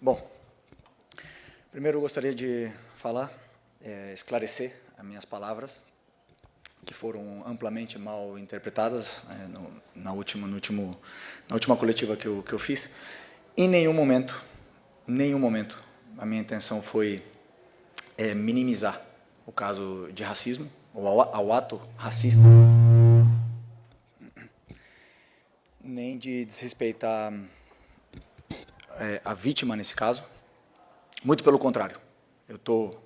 Bom, primeiro eu gostaria de falar, esclarecer as minhas palavras, que foram amplamente mal interpretadas na última coletiva que eu fiz. Em nenhum momento, a minha intenção foi minimizar o caso de racismo, ou ao ato racista, nem de desrespeitar a vítima nesse caso. Muito pelo contrário, eu estou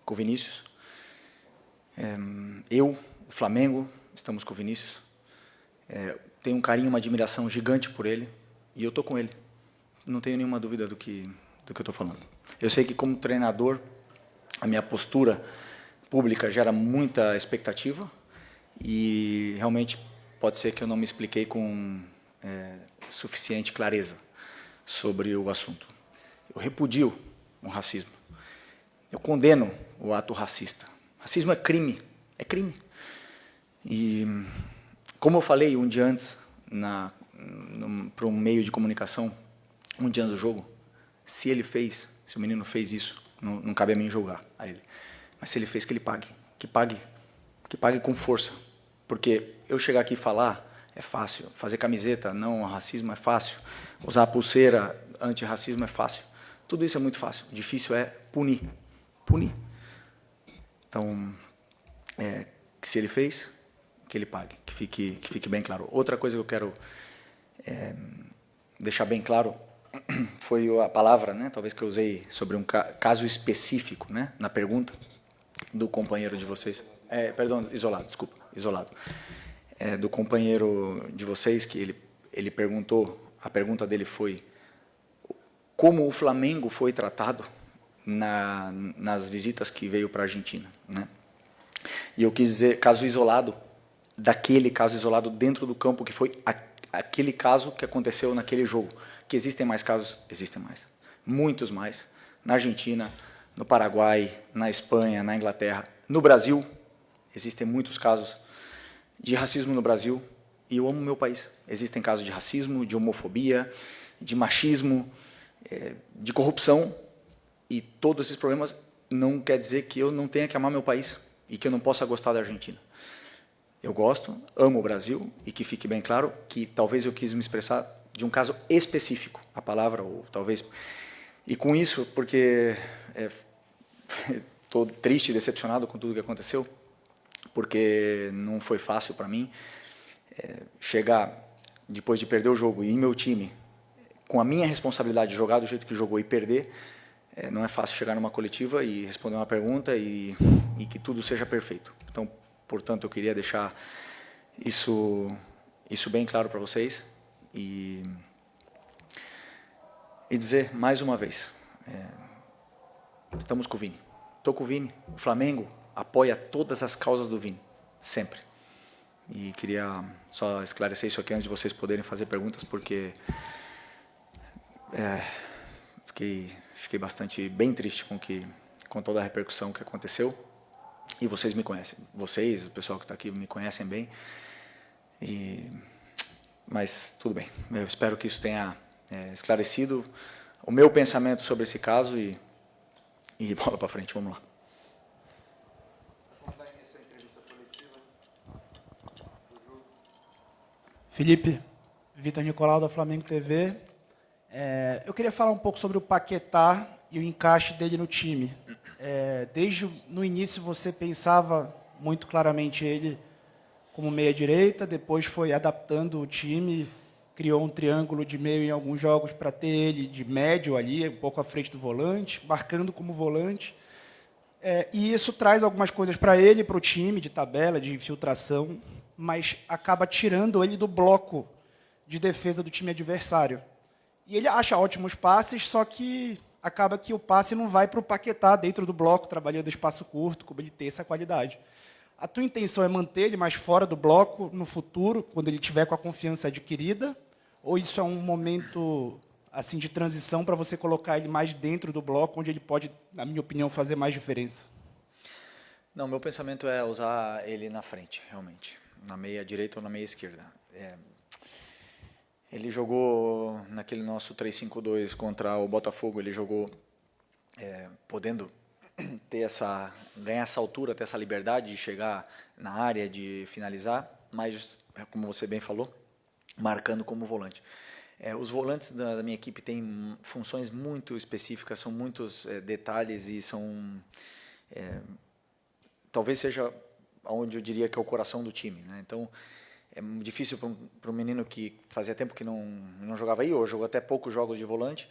com o Vinícius, o Flamengo, estamos com o Vinícius, tenho um carinho, uma admiração gigante por ele, e eu estou com ele. Não tenho nenhuma dúvida do que eu estou falando. Eu sei que, como treinador, a minha postura pública gera muita expectativa, e realmente pode ser que eu não me expliquei com suficiente clareza sobre o assunto. Eu repudio o racismo. Eu condeno o ato racista. Racismo é crime. É crime. E, como eu falei um dia antes, para um meio de comunicação, um dia antes do jogo, se o menino fez isso, não cabe a mim julgar a ele. Mas se ele fez, que ele pague. Que pague com força. Porque eu chegar aqui e falar é fácil. Fazer camiseta, não racismo, é fácil. Usar pulseira, antirracismo, é fácil. Tudo isso é muito fácil. O difícil é punir. Punir. Então, se ele fez, que ele pague. Que fique bem claro. Outra coisa que eu quero deixar bem claro foi a palavra, talvez que eu usei sobre um caso específico, na pergunta do companheiro de vocês. Perdão, isolado, desculpa, isolado. Do companheiro de vocês, que ele perguntou, a pergunta dele foi como o Flamengo foi tratado nas visitas que veio para a Argentina. E eu quis dizer caso isolado, daquele caso isolado dentro do campo, que foi aquele caso que aconteceu naquele jogo. Que existem mais casos? Existem mais. Muitos mais. Na Argentina, no Paraguai, na Espanha, na Inglaterra. No Brasil, existem muitos casos de racismo no Brasil, e eu amo meu país. Existem casos de racismo, de homofobia, de machismo, de corrupção, e todos esses problemas não quer dizer que eu não tenha que amar meu país e que eu não possa gostar da Argentina. Eu gosto, amo o Brasil, e que fique bem claro que talvez eu quis me expressar de um caso específico, a palavra, ou talvez... E com isso, porque estou triste e decepcionado com tudo que aconteceu, porque não foi fácil para mim chegar, depois de perder o jogo, e em meu time, com a minha responsabilidade de jogar do jeito que jogou e perder, não é fácil chegar numa coletiva e responder uma pergunta e que tudo seja perfeito. Então, portanto, eu queria deixar isso bem claro para vocês e dizer mais uma vez, estamos com o Vini. Estou com o Vini. O Flamengo apoia todas as causas do Vini, sempre. E queria só esclarecer isso aqui antes de vocês poderem fazer perguntas, porque fiquei bem triste com toda a repercussão que aconteceu. E vocês me conhecem. Vocês, o pessoal que está aqui, me conhecem bem. Mas tudo bem. Eu espero que isso tenha esclarecido o meu pensamento sobre esse caso e bola para frente. Vamos lá. Felipe, Vitor Nicolau, da Flamengo TV. Eu queria falar um pouco sobre o Paquetá e o encaixe dele no time. Desde no início você pensava muito claramente ele como meia-direita, depois foi adaptando o time, criou um triângulo de meio em alguns jogos para ter ele de médio ali, um pouco à frente do volante, marcando como volante. E isso traz algumas coisas para ele, para o time, de tabela, de infiltração, mas acaba tirando ele do bloco de defesa do time adversário. E ele acha ótimos passes, só que acaba que o passe não vai para o Paquetá dentro do bloco, trabalhando espaço curto, como ele tem essa qualidade. A tua intenção é manter ele mais fora do bloco no futuro, quando ele tiver com a confiança adquirida? Ou isso é um momento assim de transição para você colocar ele mais dentro do bloco, onde ele pode, na minha opinião, fazer mais diferença? Não, meu pensamento é usar ele na frente, realmente. Na meia direita ou na meia esquerda. Ele jogou naquele nosso 3-5-2 contra o Botafogo, ele jogou podendo ganhar essa altura, ter essa liberdade de chegar na área, de finalizar, mas, como você bem falou, marcando como volante. Os volantes da minha equipe têm funções muito específicas, são muitos detalhes e são... talvez seja onde eu diria que é o coração do time, né? Então, é difícil para um menino que fazia tempo que não jogava aí, ou jogou até poucos jogos de volante,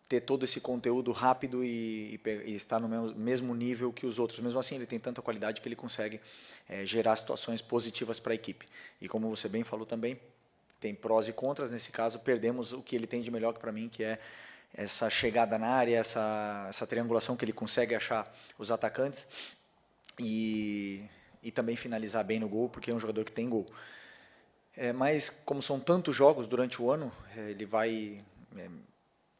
ter todo esse conteúdo rápido e estar no mesmo nível que os outros. Mesmo assim, ele tem tanta qualidade que ele consegue gerar situações positivas para a equipe. E como você bem falou também, tem prós e contras. Nesse caso, perdemos o que ele tem de melhor para mim, que é essa chegada na área, essa triangulação que ele consegue achar os atacantes e também finalizar bem no gol, porque é um jogador que tem gol. Mas, como são tantos jogos durante o ano, ele vai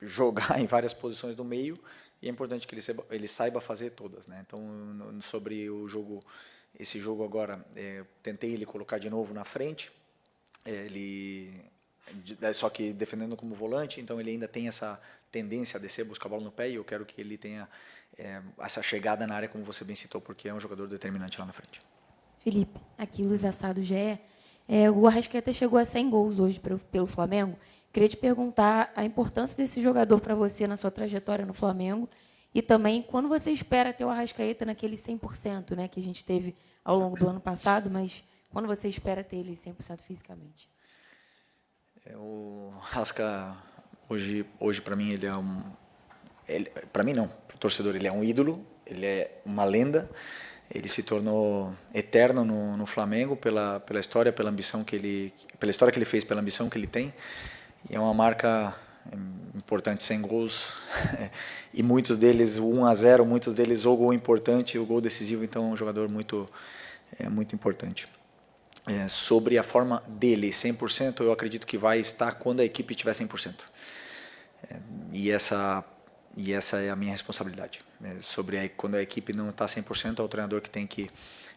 jogar em várias posições do meio e é importante que ele saiba fazer todas, né? Então, sobre o jogo, esse jogo agora, tentei ele colocar de novo na frente, só que defendendo como volante, então ele ainda tem essa tendência a descer, buscar a bola no pé, e eu quero que ele tenha essa chegada na área, como você bem citou, porque é um jogador determinante lá na frente. Felipe, aqui Luiz Assado GE. O Arrascaeta chegou a 100 gols hoje pelo Flamengo. Queria te perguntar a importância desse jogador para você na sua trajetória no Flamengo e também quando você espera ter o Arrascaeta naquele 100%, né, que a gente teve ao longo do ano passado, mas quando você espera ter ele 100% fisicamente? O Arrasca, hoje para mim, ele é para mim não, para o torcedor, ele é um ídolo, ele é uma lenda. Ele se tornou eterno no Flamengo pela história, pela história que ele fez, pela ambição que ele tem. E é uma marca importante, 100 gols, e muitos deles 1-0, muitos deles o gol importante, o gol decisivo. Então é um jogador muito importante. Sobre a forma dele, 100%, eu acredito que vai estar quando a equipe tiver 100%. E essa é a minha responsabilidade. Sobre quando a equipe não está 100%, é o treinador que tem que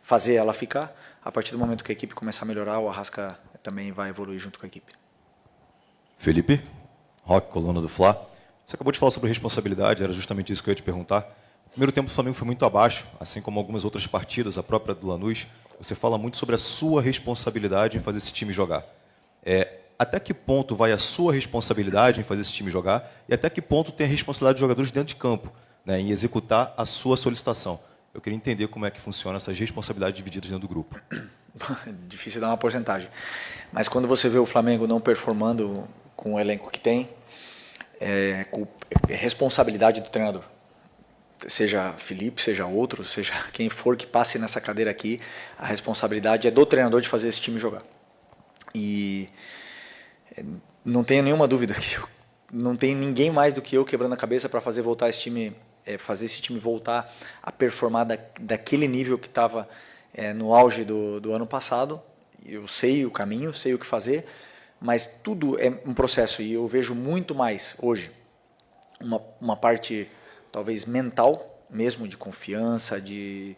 fazer ela ficar. A partir do momento que a equipe começar a melhorar, o Arrasca também vai evoluir junto com a equipe. Felipe, Roque, coluna do Fla. Você acabou de falar sobre responsabilidade, era justamente isso que eu ia te perguntar. O primeiro tempo do Flamengo foi muito abaixo, assim como algumas outras partidas, a própria do Lanús. Você fala muito sobre a sua responsabilidade em fazer esse time jogar. Até que ponto vai a sua responsabilidade em fazer esse time jogar e até que ponto tem a responsabilidade dos jogadores dentro de campo, né, em executar a sua solicitação? Eu queria entender como é que funciona essas responsabilidades divididas dentro do grupo. É difícil dar uma porcentagem. Mas quando você vê o Flamengo não performando com o elenco que tem, é responsabilidade do treinador. Seja Felipe, seja outro, seja quem for que passe nessa cadeira aqui, a responsabilidade é do treinador de fazer esse time jogar. E não tenho nenhuma dúvida que não tem ninguém mais do que eu quebrando a cabeça para fazer esse time voltar a performar daquele nível que estava no auge do ano passado. Eu sei o caminho, sei o que fazer, mas tudo é um processo e eu vejo muito mais hoje uma parte talvez mental mesmo, de confiança, de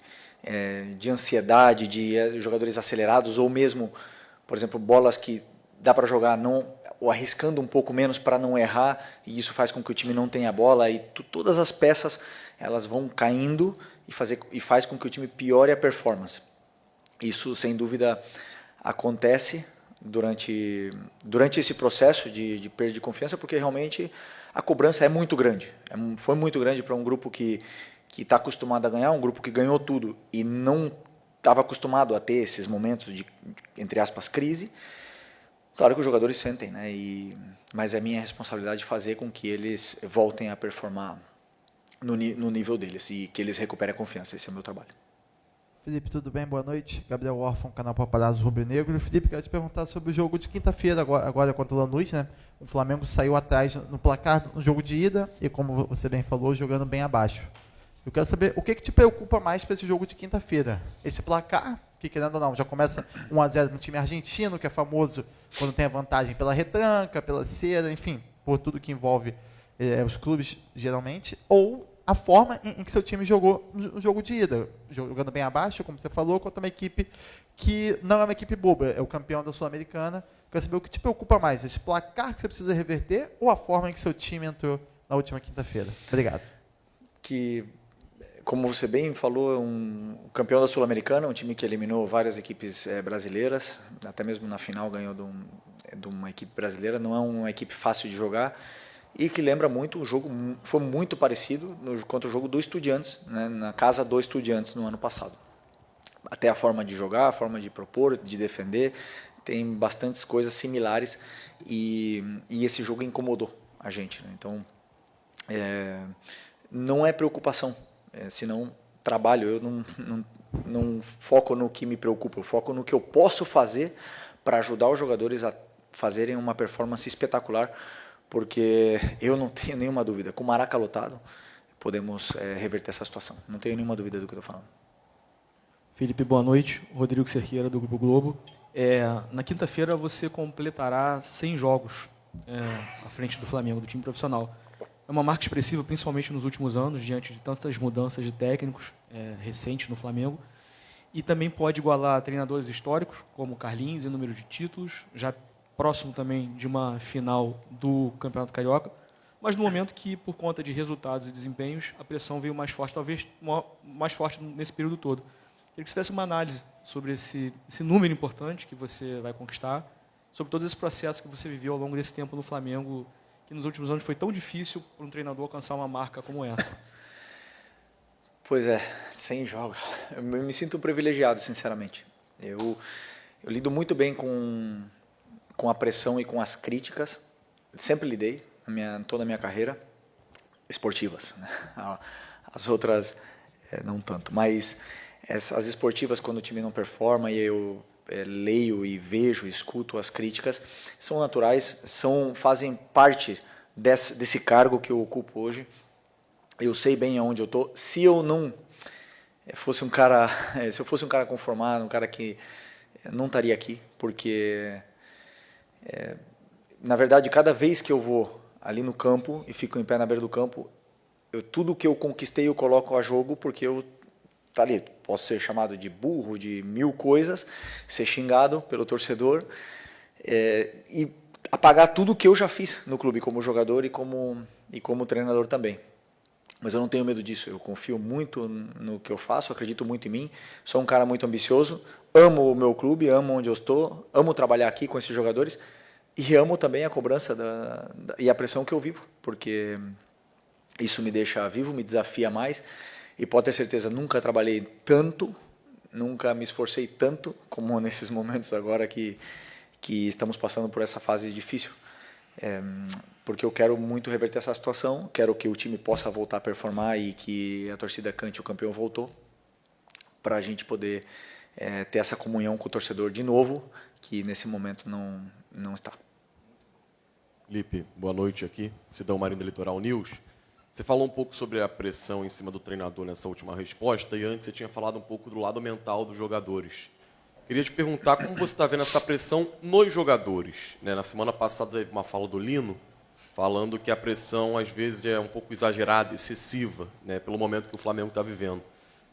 ansiedade, de jogadores acelerados ou mesmo, por exemplo, bolas que dá para jogar ou arriscando um pouco menos para não errar, e isso faz com que o time não tenha bola, e todas as peças elas vão caindo e faz com que o time piore a performance. Isso, sem dúvida, acontece durante esse processo de perda de confiança, porque realmente a cobrança é muito grande. Foi muito grande para um grupo que está acostumado a ganhar, um grupo que ganhou tudo e não estava acostumado a ter esses momentos de, entre aspas, crise. Claro que os jogadores sentem, né? Mas é minha responsabilidade fazer com que eles voltem a performar no nível deles e que eles recuperem a confiança. Esse é o meu trabalho. Felipe, tudo bem? Boa noite. Gabriel Órfão, canal Paparazzo Rubro-Negro. Felipe, quero te perguntar sobre o jogo de quinta-feira, agora contra o Lanús, né? O Flamengo saiu atrás no placar no jogo de ida e, como você bem falou, jogando bem abaixo. Eu quero saber o que te preocupa mais para esse jogo de quinta-feira? Esse placar, que querendo ou não, já começa 1-0 no time argentino, que é famoso quando tem a vantagem pela retranca, pela cera, enfim, por tudo que envolve os clubes geralmente, ou a forma em que seu time jogou no jogo de ida. Jogando bem abaixo, como você falou, contra uma equipe que não é uma equipe boba, é o campeão da Sul-Americana. Quero saber o que te preocupa mais, esse placar que você precisa reverter ou a forma em que seu time entrou na última quinta-feira? Obrigado. Que, como você bem falou, é um campeão da Sul-Americana, um time que eliminou várias equipes brasileiras, até mesmo na final ganhou de uma equipe brasileira, não é uma equipe fácil de jogar, e que lembra muito, o jogo foi muito parecido contra o jogo do Estudiantes, né, na casa do Estudiantes no ano passado. Até a forma de jogar, a forma de propor, de defender, tem bastantes coisas similares, e esse jogo incomodou a gente, né? Então, não é preocupação, senão trabalho. Eu não foco no que me preocupa, eu foco no que eu posso fazer para ajudar os jogadores a fazerem uma performance espetacular, porque eu não tenho nenhuma dúvida, com o Maraca lotado, podemos reverter essa situação. Não tenho nenhuma dúvida do que eu estou falando. Felipe, boa noite. Rodrigo Cerqueira, do Grupo Globo. Na quinta-feira você completará 100 jogos à frente do Flamengo, do time profissional. É uma marca expressiva, principalmente nos últimos anos, diante de tantas mudanças de técnicos recentes no Flamengo. E também pode igualar treinadores históricos, como Carlinhos, em número de títulos, já próximo também de uma final do Campeonato Carioca, mas no momento que, por conta de resultados e desempenhos, a pressão veio mais forte, talvez mais forte nesse período todo. Queria que você fizesse uma análise sobre esse número importante que você vai conquistar, sobre todo esse processo que você viveu ao longo desse tempo no Flamengo, que nos últimos anos foi tão difícil para um treinador alcançar uma marca como essa. Pois é, 100 jogos. Eu me sinto privilegiado, sinceramente. Eu lido muito bem com a pressão e com as críticas. Sempre lidei, toda a minha carreira, esportivas, né? As outras, não tanto. Mas as esportivas, quando o time não performa e eu leio e vejo, escuto as críticas, são naturais, fazem parte desse cargo que eu ocupo hoje. Eu sei bem aonde eu estou. Se eu não fosse um cara, se eu fosse um cara conformado, um cara que não estaria aqui, porque na verdade cada vez que eu vou ali no campo e fico em pé na beira do campo, tudo que eu conquistei eu coloco a jogo, porque eu tá ali, posso ser chamado de burro, de mil coisas, ser xingado pelo torcedor e apagar tudo que eu já fiz no clube como jogador e como treinador também. Mas eu não tenho medo disso, eu confio muito no que eu faço, acredito muito em mim, sou um cara muito ambicioso, amo o meu clube, amo onde eu estou, amo trabalhar aqui com esses jogadores e amo também a cobrança e a pressão que eu vivo, porque isso me deixa vivo, me desafia mais e pode ter certeza, nunca trabalhei tanto, nunca me esforcei tanto como nesses momentos agora que estamos passando por essa fase difícil. Porque eu quero muito reverter essa situação, quero que o time possa voltar a performar e que a torcida cante o campeão voltou, para a gente poder ter essa comunhão com o torcedor de novo, que nesse momento não está. Felipe, boa noite aqui, Sidão Marinho do Litoral News. Você falou um pouco sobre a pressão em cima do treinador nessa última resposta e antes você tinha falado um pouco do lado mental dos jogadores. Queria te perguntar como você está vendo essa pressão nos jogadores, né? Na semana passada teve uma fala do Lino, falando que a pressão às vezes é um pouco exagerada, excessiva, né? Pelo momento que o Flamengo está vivendo.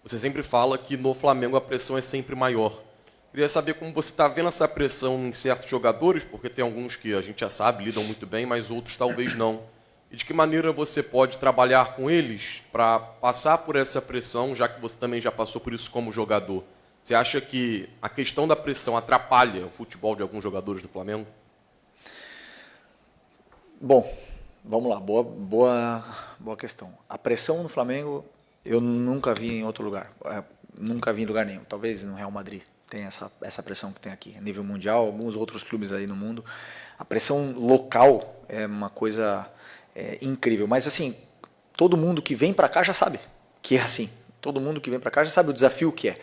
Você sempre fala que no Flamengo a pressão é sempre maior. Queria saber como você está vendo essa pressão em certos jogadores, porque tem alguns que a gente já sabe, lidam muito bem, mas outros talvez não. E de que maneira você pode trabalhar com eles para passar por essa pressão, já que você também já passou por isso como jogador? Você acha que a questão da pressão atrapalha o futebol de alguns jogadores do Flamengo? Bom, vamos lá, boa questão. A pressão no Flamengo eu nunca vi em outro lugar, nunca vi em lugar nenhum. Talvez no Real Madrid tenha essa pressão que tem aqui, a nível mundial, alguns outros clubes aí no mundo. A pressão local é uma coisa incrível, mas assim, todo mundo que vem para cá já sabe que é assim. Todo mundo que vem para cá já sabe o desafio que é.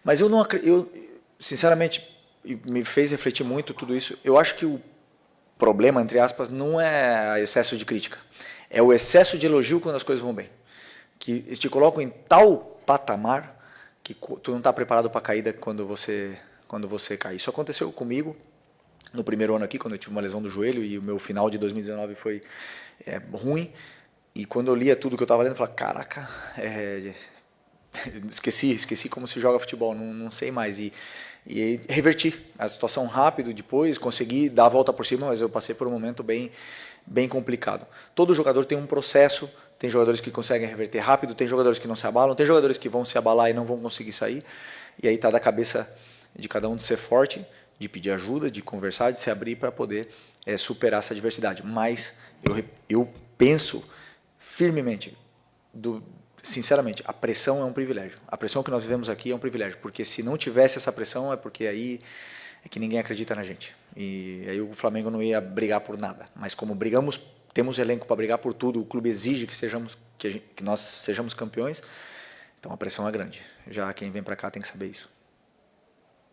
Mas eu sinceramente, me fez refletir muito tudo isso. Eu acho que o problema, entre aspas, não é excesso de crítica. É o excesso de elogio quando as coisas vão bem. Que te colocam em tal patamar que tu não está preparado para a caída quando você cai. Isso aconteceu comigo no primeiro ano aqui, quando eu tive uma lesão do joelho e o meu final de 2019 foi ruim. E quando eu lia tudo que eu estava lendo, eu falava, caraca, esqueci como se joga futebol, não sei mais. E reverti a situação rápido depois, consegui dar a volta por cima, mas eu passei por um momento bem complicado. Todo jogador tem um processo, tem jogadores que conseguem reverter rápido, tem jogadores que não se abalam, tem jogadores que vão se abalar e não vão conseguir sair. E aí está da cabeça de cada um de ser forte, de pedir ajuda, de conversar, de se abrir para poder superar essa adversidade. Mas eu penso firmemente, sinceramente, a pressão é um privilégio. A pressão que nós vivemos aqui é um privilégio, porque se não tivesse essa pressão é porque aí é que ninguém acredita na gente. E aí o Flamengo não ia brigar por nada. Mas como brigamos, temos elenco para brigar por tudo, o clube exige que nós sejamos campeões, então a pressão é grande. Já quem vem para cá tem que saber isso.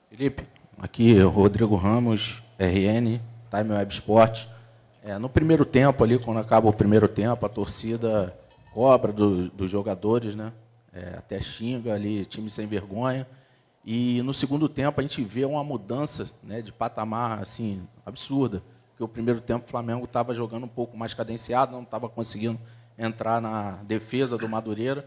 Felipe, aqui é o Rodrigo Ramos, RN, Time Web Sport. No primeiro tempo ali, quando acaba o primeiro tempo, a torcida cobra dos jogadores, né? Até xinga ali, time sem vergonha. E no segundo tempo a gente vê uma mudança, né, de patamar assim, absurda. Porque o primeiro tempo o Flamengo estava jogando um pouco mais cadenciado, não estava conseguindo entrar na defesa do Madureira.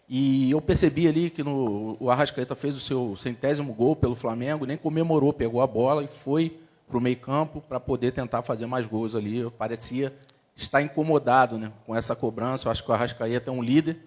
E eu percebi ali que o Arrascaeta fez o seu 100º gol pelo Flamengo, nem comemorou, pegou a bola e foi para o meio-campo para poder tentar fazer mais gols ali. Eu parecia estar incomodado, né, com essa cobrança. Eu acho que o Arrascaeta é um líder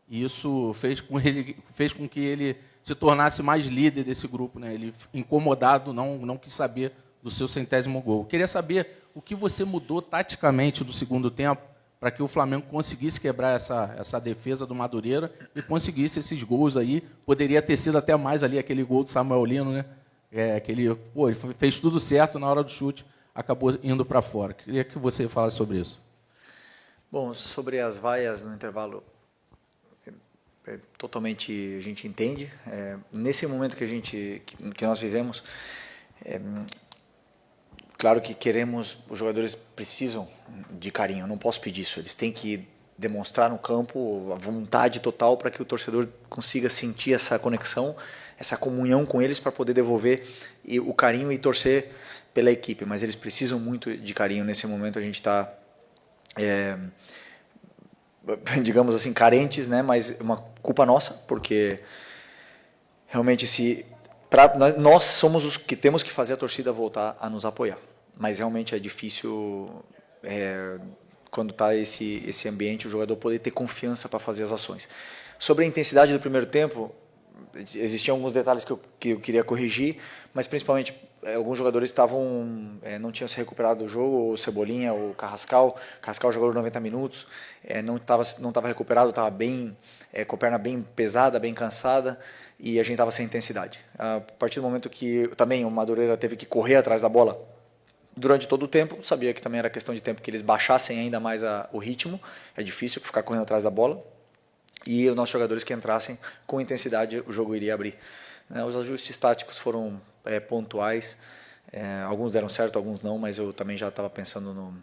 e isso fez com que ele se tornasse mais líder desse grupo, né? Ele, incomodado, não quis saber do seu 100º gol. Eu queria saber o que você mudou taticamente do segundo tempo para que o Flamengo conseguisse quebrar essa defesa do Madureira e conseguisse esses gols aí. Poderia ter sido até mais ali aquele gol do Samuel Lino, né? Ele fez tudo certo na hora do chute, acabou indo para fora. Queria que você falasse sobre isso. Bom, sobre as vaias no intervalo, totalmente a gente entende. Nesse momento que nós vivemos, claro que os jogadores precisam de carinho, eu não posso pedir isso, eles têm que demonstrar no campo a vontade total para que o torcedor consiga sentir essa conexão, essa comunhão com eles para poder devolver o carinho e torcer pela equipe, mas eles precisam muito de carinho. Nesse momento a gente está, digamos assim, carentes, né? Mas é uma culpa nossa, porque realmente nós somos os que temos que fazer a torcida voltar a nos apoiar, mas realmente é difícil quando está esse ambiente, o jogador poder ter confiança para fazer as ações. Sobre a intensidade do primeiro tempo, existiam alguns detalhes que eu queria corrigir, mas principalmente alguns jogadores não tinham se recuperado do jogo, o Cebolinha, o Carrascal jogou 90 minutos, não estava recuperado, estava com a perna bem pesada, bem cansada, e a gente estava sem intensidade. A partir do momento que também o Madureira teve que correr atrás da bola durante todo o tempo, sabia que também era questão de tempo que eles baixassem ainda mais o ritmo, é difícil ficar correndo atrás da bola, e os nossos jogadores que entrassem com intensidade, o jogo iria abrir. Os ajustes táticos foram pontuais, alguns deram certo, alguns não, mas eu também já estava pensando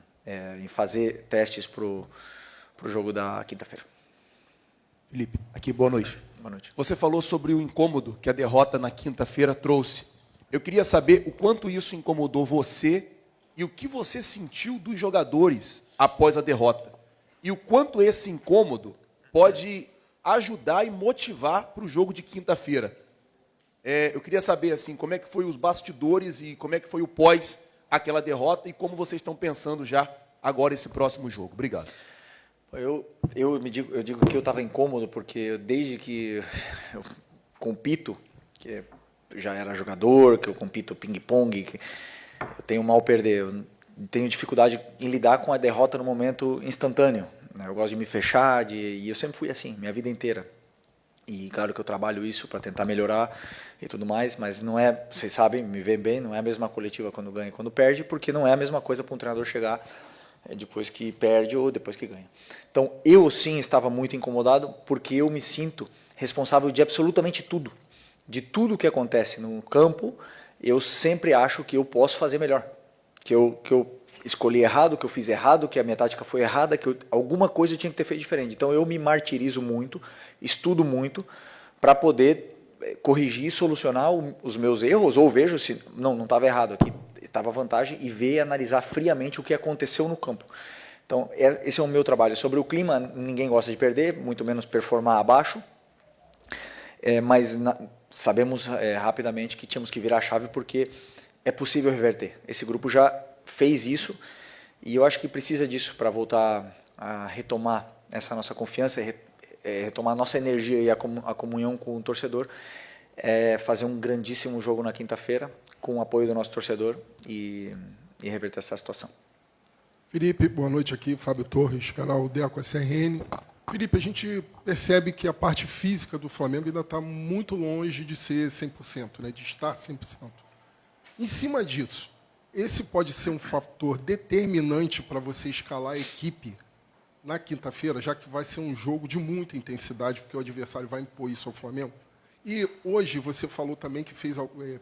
em fazer testes para o jogo da quinta-feira. Felipe, aqui, boa noite. Boa noite. Você falou sobre o incômodo que a derrota na quinta-feira trouxe. Eu queria saber o quanto isso incomodou você e o que você sentiu dos jogadores após a derrota. E o quanto esse incômodo pode ajudar e motivar para o jogo de quinta-feira. Eu queria saber assim, como é que foi os bastidores e como é que foi o pós aquela derrota e como vocês estão pensando já agora esse próximo jogo. Obrigado. Eu digo que eu estava incômodo porque desde que eu compito, que já era jogador, que eu compito ping-pong, que eu tenho mal perder, eu tenho dificuldade em lidar com a derrota no momento instantâneo. Eu gosto de me fechar, e eu sempre fui assim, minha vida inteira. E claro que eu trabalho isso para tentar melhorar e tudo mais, mas não é, vocês sabem, me vê bem, não é a mesma coletiva quando ganha e quando perde, porque não é a mesma coisa para um treinador chegar depois que perde ou depois que ganha. Então, eu sim estava muito incomodado, porque eu me sinto responsável de absolutamente tudo. De tudo que acontece no campo, eu sempre acho que eu posso fazer melhor. Que eu escolhi errado, que eu fiz errado, que a minha tática foi errada, que alguma coisa eu tinha que ter feito diferente. Então eu me martirizo muito, estudo muito, para poder corrigir e solucionar os meus erros, ou vejo se não estava errado, aqui estava vantagem, e ver e analisar friamente o que aconteceu no campo. Então, esse é o meu trabalho. Sobre o clima, ninguém gosta de perder, muito menos performar abaixo. Mas sabemos rapidamente que tínhamos que virar a chave porque é possível reverter. Esse grupo já fez isso e eu acho que precisa disso para voltar a retomar essa nossa confiança, retomar a nossa energia e a comunhão com o torcedor, fazer um grandíssimo jogo na quinta-feira com o apoio do nosso torcedor e reverter essa situação. Felipe, boa noite aqui, Fábio Torres, canal Deco SRN. Felipe, a gente percebe que a parte física do Flamengo ainda está muito longe de ser 100%, né, de estar 100%. Em cima disso, esse pode ser um fator determinante para você escalar a equipe na quinta-feira, já que vai ser um jogo de muita intensidade, porque o adversário vai impor isso ao Flamengo. E hoje você falou também que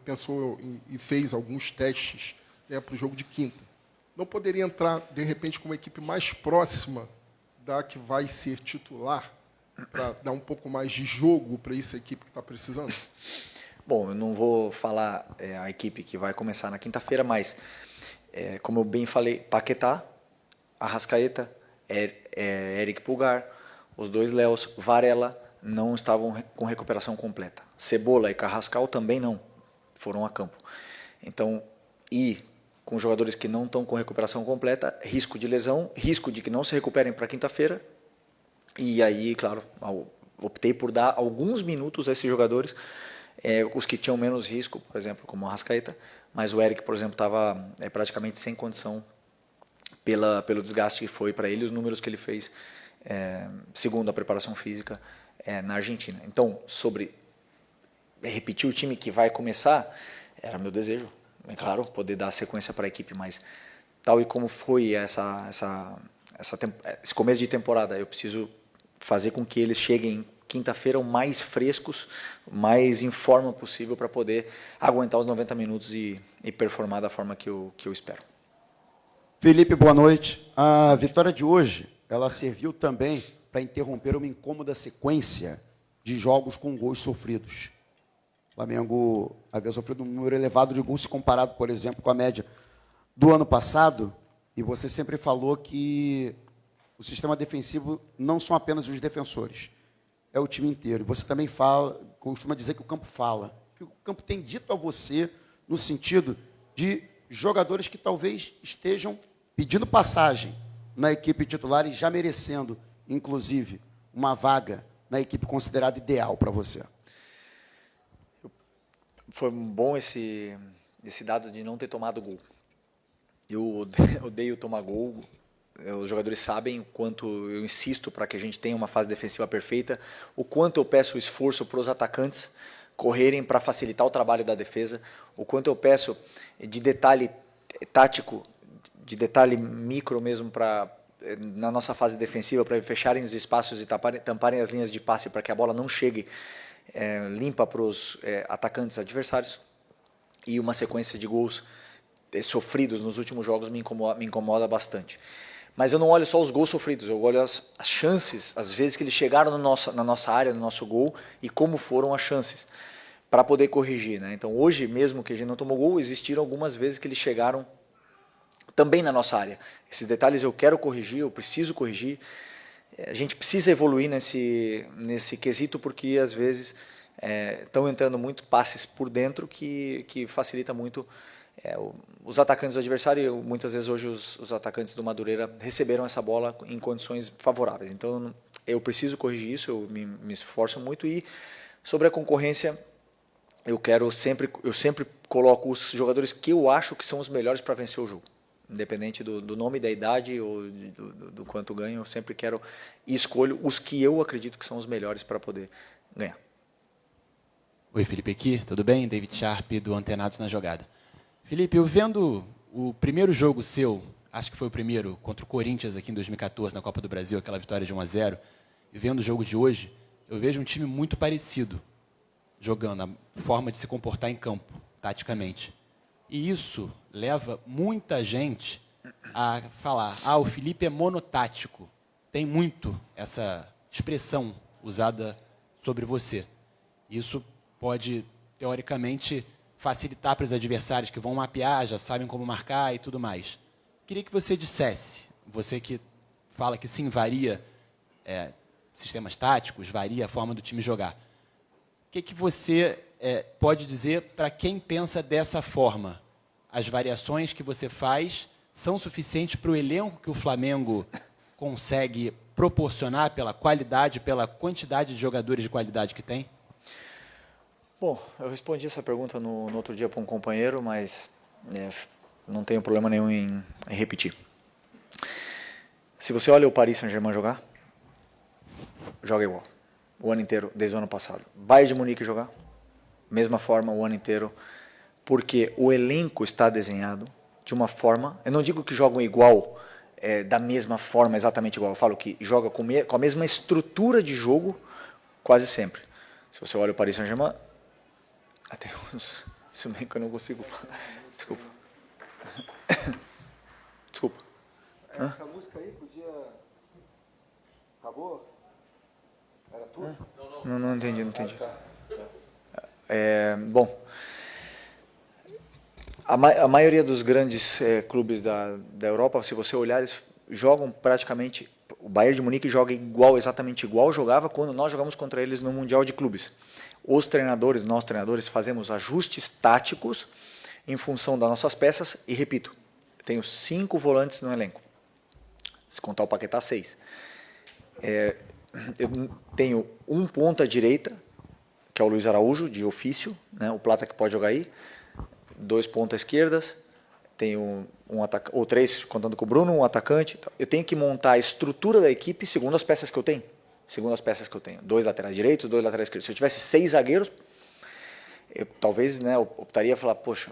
pensou e fez alguns testes, né, para o jogo de quinta. Não poderia entrar, de repente, com uma equipe mais próxima da que vai ser titular, para dar um pouco mais de jogo para essa equipe que está precisando? Bom, eu não vou falar a equipe que vai começar na quinta-feira, mas, como eu bem falei, Paquetá, Arrascaeta, Eric Pulgar, os dois Léos, Varela, não estavam com recuperação completa. Cebola e Carrascal também não foram a campo. Então, com jogadores que não estão com recuperação completa, risco de lesão, risco de que não se recuperem para quinta-feira. E aí, claro, optei por dar alguns minutos a esses jogadores, os que tinham menos risco, por exemplo, como o Arrascaeta, mas o Eric, por exemplo, estava praticamente sem condição pelo desgaste que foi para ele, os números que ele fez, segundo a preparação física, na Argentina. Então, sobre repetir o time que vai começar, era meu desejo, é claro, poder dar sequência para a equipe, mas tal e como foi esse começo de temporada, eu preciso fazer com que eles cheguem quinta-feira o mais frescos, mais em forma possível para poder aguentar os 90 minutos e performar da forma que eu espero. Felipe, boa noite. A vitória de hoje, ela serviu também para interromper uma incômoda sequência de jogos com gols sofridos. O Flamengo havia sofrido um número elevado de gols se comparado, por exemplo, com a média do ano passado, e você sempre falou que o sistema defensivo não são apenas os defensores, é o time inteiro. E você também costuma dizer que o campo fala, que o campo tem dito a você no sentido de jogadores que talvez estejam pedindo passagem na equipe titular e já merecendo, inclusive, uma vaga na equipe considerada ideal para você. Foi bom esse dado de não ter tomado gol. Eu odeio tomar gol. Os jogadores sabem o quanto eu insisto para que a gente tenha uma fase defensiva perfeita, o quanto eu peço esforço para os atacantes correrem para facilitar o trabalho da defesa, o quanto eu peço de detalhe tático, de detalhe micro mesmo na nossa fase defensiva, para fecharem os espaços e tamparem as linhas de passe para que a bola não chegue limpa para os atacantes adversários. E uma sequência de gols sofridos nos últimos jogos me incomoda bastante. Mas eu não olho só os gols sofridos, eu olho as chances, às vezes que eles chegaram na nossa área, no nosso gol, e como foram as chances, para poder corrigir, né? Então, hoje mesmo que a gente não tomou gol, existiram algumas vezes que eles chegaram também na nossa área. Esses detalhes eu quero corrigir, eu preciso corrigir. A gente precisa evoluir nesse quesito, porque às vezes estão entrando muito passes por dentro que facilita muito os atacantes do adversário. Muitas vezes hoje os atacantes do Madureira receberam essa bola em condições favoráveis. Então eu preciso corrigir isso, eu me esforço muito. E sobre a concorrência, eu sempre coloco os jogadores que eu acho que são os melhores para vencer o jogo. Independente do nome, da idade ou do quanto ganho, eu sempre quero e escolho os que eu acredito que são os melhores para poder ganhar. Oi, Felipe aqui, tudo bem? David Sharp, do Antenados na Jogada. Felipe, eu vendo o primeiro jogo seu, acho que foi o primeiro, contra o Corinthians aqui em 2014, na Copa do Brasil, aquela vitória de 1-0, e vendo o jogo de hoje, eu vejo um time muito parecido, jogando, a forma de se comportar em campo, taticamente. E isso leva muita gente a falar, o Felipe é monotático. Tem muito essa expressão usada sobre você. Isso pode, teoricamente, facilitar para os adversários que vão mapear, já sabem como marcar e tudo mais. Queria que você dissesse, você que fala que sim, varia sistemas táticos, varia a forma do time jogar. O que você pode dizer para quem pensa dessa forma? As variações que você faz são suficientes para o elenco que o Flamengo consegue proporcionar pela qualidade, pela quantidade de jogadores de qualidade que tem? Bom, eu respondi essa pergunta no outro dia para um companheiro, mas não tenho problema nenhum em repetir. Se você olha o Paris Saint-Germain jogar, joga igual. O ano inteiro, desde o ano passado. Bayern de Munique jogar, mesma forma o ano inteiro, porque o elenco está desenhado de uma forma, eu não digo que jogam igual, da mesma forma, exatamente igual, eu falo que joga com a mesma estrutura de jogo quase sempre. Se você olha o Paris Saint-Germain, até isso meio que eu não consigo. Desculpa. Desculpa. Essa música aí podia... Acabou? Era tudo? Não entendi, não entendi. Bom, a maioria dos grandes clubes da Europa, se você olhar, eles jogam praticamente... O Bayern de Munique joga exatamente igual jogava quando nós jogamos contra eles no Mundial de Clubes. Nós treinadores, fazemos ajustes táticos em função das nossas peças e, repito, eu tenho 5 volantes no elenco. Se contar o Paquetá, 6. Eu tenho um ponta direita, que é o Luiz Araújo, de ofício, né, o Plata que pode jogar aí, 2 pontas esquerdas, tenho um atacante, ou 3, contando com o Bruno, um atacante. Eu tenho que montar a estrutura da equipe segundo as peças que eu tenho. 2 laterais direitos, 2 laterais esquerdos. Se eu tivesse 6 zagueiros, eu talvez optaria a falar, poxa,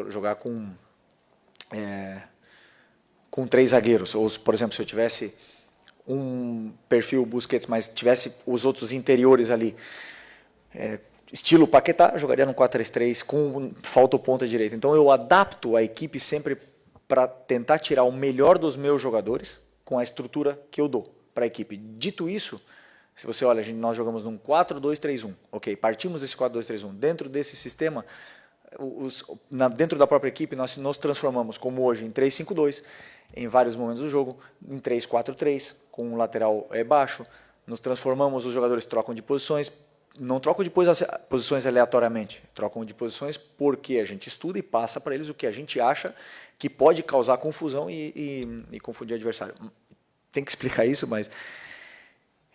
jogar com 3 zagueiros. Ou, por exemplo, se eu tivesse um perfil Busquets, mas tivesse os outros interiores ali, estilo Paquetá, eu jogaria no 4-3-3 com falta o ponta direita. Então eu adapto a equipe sempre para tentar tirar o melhor dos meus jogadores com a estrutura que eu dou para a equipe. Dito isso, se você olha, nós jogamos num 4-2-3-1. Ok, partimos desse 4-2-3-1. Dentro desse sistema, dentro da própria equipe, nós nos transformamos, como hoje, em 3-5-2, em vários momentos do jogo, em 3-4-3, com um lateral baixo. Nos transformamos, os jogadores trocam de posições. Não trocam de posições aleatoriamente, trocam de posições porque a gente estuda e passa para eles o que a gente acha que pode causar confusão e confundir o adversário. Tem que explicar isso, mas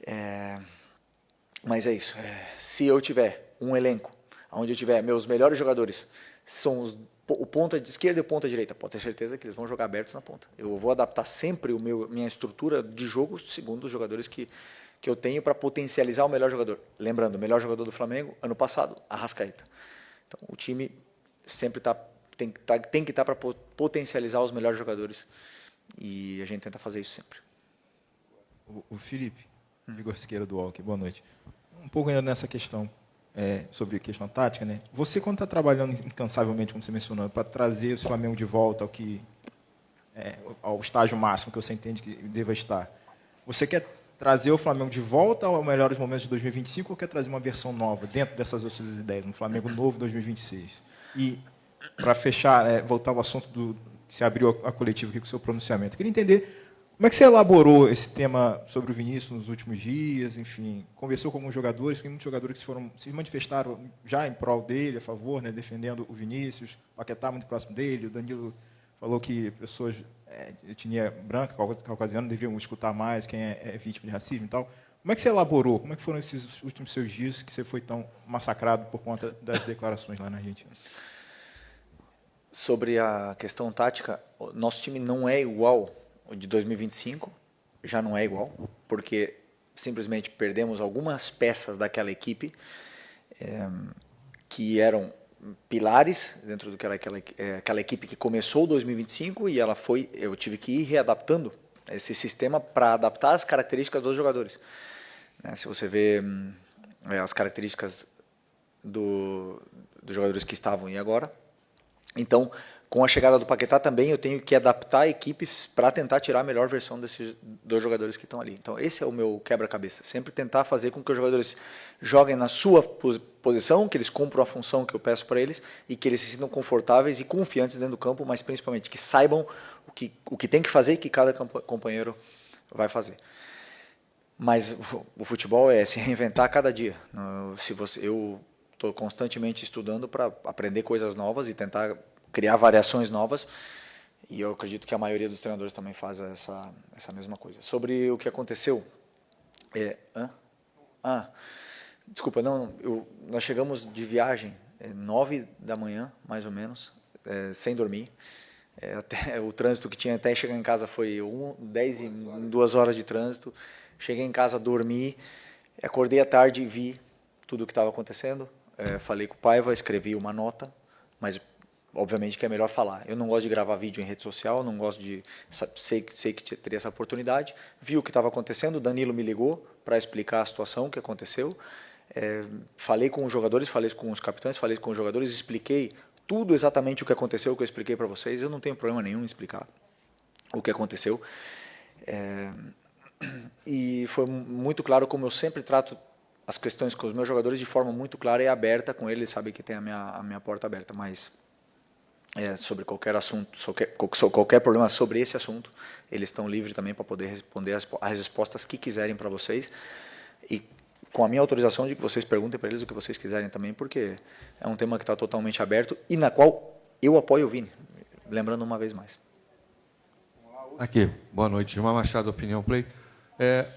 é isso. Se eu tiver um elenco onde eu tiver meus melhores jogadores, são o ponta de esquerda e o ponta direita, pode ter certeza que eles vão jogar abertos na ponta. Eu vou adaptar sempre minha estrutura de jogo segundo os jogadores que eu tenho para potencializar o melhor jogador. Lembrando, o melhor jogador do Flamengo, ano passado, Arrascaeta. Então, o time sempre tem que estar para potencializar os melhores jogadores e a gente tenta fazer isso sempre. O Felipe, Igor Siqueira do Walker, boa noite. Um pouco ainda nessa questão, sobre a questão tática, né? Você, quando está trabalhando incansavelmente, como você mencionou, para trazer o Flamengo de volta ao estágio máximo que você entende que deva estar, você quer trazer o Flamengo de volta aos melhores momentos de 2025 ou quer trazer uma versão nova dentro dessas outras ideias, um Flamengo novo 2026? E, para fechar, voltar ao assunto que se abriu a coletiva aqui com o seu pronunciamento, eu queria entender como é que você elaborou esse tema sobre o Vinícius nos últimos dias, enfim, conversou com alguns jogadores, tem muitos jogadores que se manifestaram já em prol dele, a favor, né, defendendo o Vinícius, o Paquetá muito próximo dele, o Danilo falou que pessoas de etnia branca, caucasiana, deviam escutar mais quem é vítima de racismo e tal. Como é que você elaborou? Como é que foram esses últimos seus dias que você foi tão massacrado por conta das declarações lá na Argentina? Sobre a questão tática, o nosso time não é igual ao de 2025, já não é igual, porque simplesmente perdemos algumas peças daquela equipe que eram pilares dentro daquela equipe que começou 2025 e eu tive que ir readaptando esse sistema para adaptar as características dos jogadores. Se você vê as características dos jogadores que estavam e agora, então com a chegada do Paquetá também eu tenho que adaptar equipes para tentar tirar a melhor versão desses 2 jogadores que estão ali. Então esse é o meu quebra-cabeça, sempre tentar fazer com que os jogadores joguem na sua posição, que eles cumpram a função que eu peço para eles e que eles se sintam confortáveis e confiantes dentro do campo, mas principalmente que saibam o que tem que fazer e que cada companheiro vai fazer. Mas o futebol é se reinventar a cada dia. Eu estou constantemente estudando para aprender coisas novas e tentar criar variações novas. E eu acredito que a maioria dos treinadores também faz essa mesma coisa. Sobre o que aconteceu... Desculpa, não. Nós chegamos de viagem 9 da manhã, mais ou menos, sem dormir. Até o trânsito que tinha até chegar em casa foi 2 horas de trânsito. Cheguei em casa, dormi, acordei à tarde e vi tudo o que estava acontecendo. Falei com o Paiva, escrevi uma nota, mas obviamente que é melhor falar. Eu não gosto de gravar vídeo em rede social, não gosto de... Sei que teria essa oportunidade. Vi o que estava acontecendo, o Danilo me ligou para explicar a situação, o que aconteceu. Falei com os jogadores, falei com os capitães, falei com os jogadores, expliquei tudo exatamente o que aconteceu, o que eu expliquei para vocês. Eu não tenho problema nenhum em explicar o que aconteceu. E foi muito claro como eu sempre trato as questões com os meus jogadores de forma muito clara e aberta com eles, sabem que tem a minha porta aberta, mas sobre qualquer assunto, qualquer problema sobre esse assunto, eles estão livres também para poder responder as respostas que quiserem para vocês, e com a minha autorização de que vocês perguntem para eles o que vocês quiserem também, porque é um tema que está totalmente aberto e na qual eu apoio o Vini, lembrando uma vez mais. Aqui, boa noite, Gilmar Machado, Opinião Play.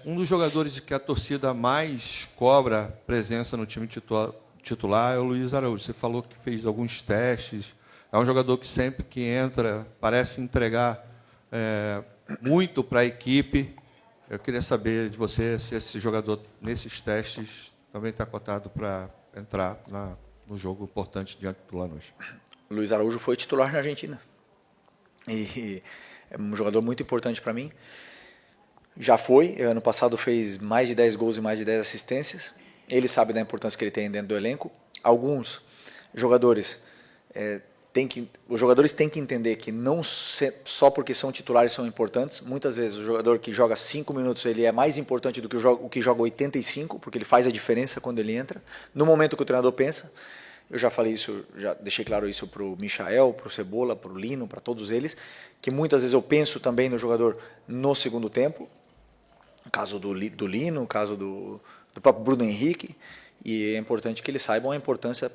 Um dos jogadores que a torcida mais cobra presença no time titular é o Luiz Araújo. Você falou que fez alguns testes, é um jogador que sempre que entra parece entregar muito para a equipe. Eu queria saber de você se esse jogador, nesses testes, também está cotado para entrar no jogo importante diante do Lanús. O Luiz Araújo foi titular na Argentina. E é um jogador muito importante para mim. Já foi, ano passado fez mais de 10 gols e mais de 10 assistências. Ele sabe da importância que ele tem dentro do elenco. Alguns jogadores os jogadores têm que entender que não só porque são titulares são importantes. Muitas vezes o jogador que joga 5 minutos ele é mais importante do que o que joga 85, porque ele faz a diferença quando ele entra. No momento que o treinador pensa, eu já falei isso, já deixei claro isso para o Michael, para o Cebola, para o Lino, para todos eles, que muitas vezes eu penso também no jogador no segundo tempo. No caso do Lino, no caso do próprio Bruno Henrique, e é importante que eles saibam a importância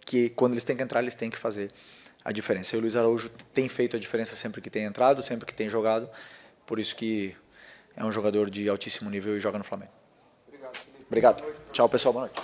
que quando eles têm que entrar, eles têm que fazer a diferença. E o Luiz Araújo tem feito a diferença sempre que tem entrado, sempre que tem jogado, por isso que é um jogador de altíssimo nível e joga no Flamengo. Obrigado. Tchau, pessoal. Boa noite.